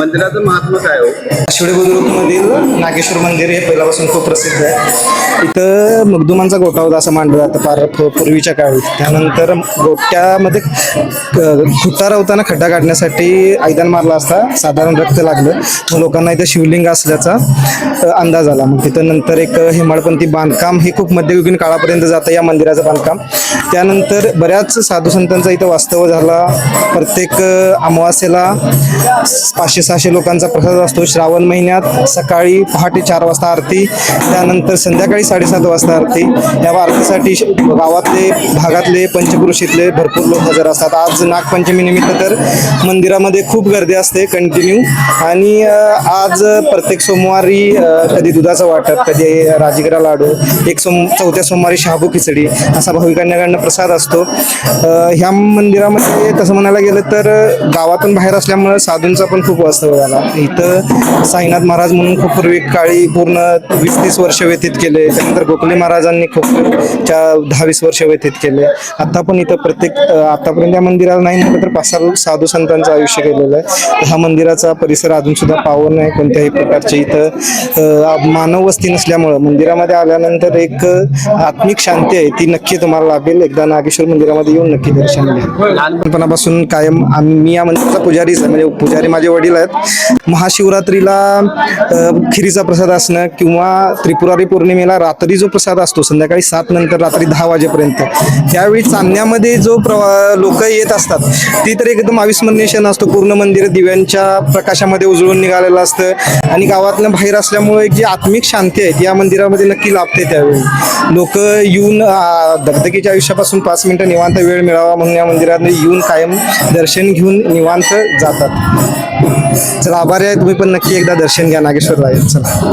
मंदिराचं महात्मा काय हो? शिवडे बुद्रुकमधील नागेश्वर मंदिर हे पहिल्यापासून खूप प्रसिद्ध आहे. इथं मगदुमांचा गोठा होता असं मानलं जातं पूर्वीच्या काळी. त्यानंतर गोट्यामध्ये खुट्टा रवताना खड्डा काढण्यासाठी ऐदान मारला असता, साधारण रक्त लागलं, मग लोकांना इथं शिवलिंग असल्याचा अंदाज आला. मग तिथं नंतर एक हेमाडपंथी बांधकाम हे खूप मध्ययुगीन काळापर्यंत जातं या मंदिराचं बांधकाम. त्यानंतर बऱ्याच साधू संतांचा इथं वास्तव झाला. प्रत्येक अमावास्येला 500-600 लोकांचा प्रसाद असतो. श्रावण महिन्यात सकाळी पहाटे 4 वाजता आरती, त्यानंतर संध्याकाळी 7:30 वाजता आरती. या आरतीसाठी गावातले भागातले पंचक्रोशीतले भरपूर लोक हजर असतात. आज नागपंचमी निमित्त तर मंदिरामध्ये खूप गर्दी असते कंटिन्यू. आणि आज प्रत्येक सोमवारी कधी दुधाचं वाटप, कधी राजगिरा लाडू, चौथ्या सोमवारी शाबू खिचडी असा भाविकांकडनं प्रसाद असतो. ह्या मंदिरामध्ये तसं म्हणायला गेलं तर गावातून बाहेर असल्यामुळे साधूंचा पण खूप वास्तव झाला. इथं साईनाथ महाराज म्हणून खूप पूर्वी काळी पूर्ण 20-30 वर्ष व्यतीत केले. त्यानंतर गोखले महाराजांनी खूप 10-20 वर्ष व्यतीत केले. आता पण इथं आतापर्यंत या मंदिराला नाही म्हटलं तर 5-6 साधू संतांचं आयुष्य केलेलं आहे. हा मंदिराचा परिसर अजून सुद्धा पावन आहे. कोणत्याही प्रकारचे इथं मानव वस्ती नसल्यामुळं मंदिरामध्ये आल्यानंतर एक आत्मिक शांती आहे, ती नक्की तुम्हाला लाभेल. एकदा नागेश्वर मंदिरामध्ये येऊन नक्की दर्शन घ्या. लहानपणापासून कायम मी या मंदिराचा पुजारीच आहे, म्हणजे पुजारी माझे वडील आहेत. महाशिवरात्रीला खिरीचा प्रसाद असणं किंवा त्रिपुरारी पौर्णिमेला रात्री जो प्रसाद असतो संध्याकाळी 7 नंतर रात्री 10 वाजेपर्यंत, त्यावेळी चांदण्यामध्ये जो लोक येत असतात ती तर एकदम अविस्मरणीय क्षण असतो. पूर्ण मंदिर दिव्यांच्या प्रकाशामध्ये उजळून निघालेलं असतं आणि गावातनं बाहेर असल्यामुळे जी आत्मिक शांती आहे या मंदिरामध्ये नक्की लाभते. त्यावेळी लोक येऊन दगदगीच्या आयुष्यापासून 5 मिनिटं निवांत वेळ मिळावा म्हणून या मंदिरात येऊन कायम दर्शन घेऊन निवांत जातात. चला, आभारी आहे. तुम्ही पण नक्की एकदा दर्शन घ्या नागेश्वर राय. चला.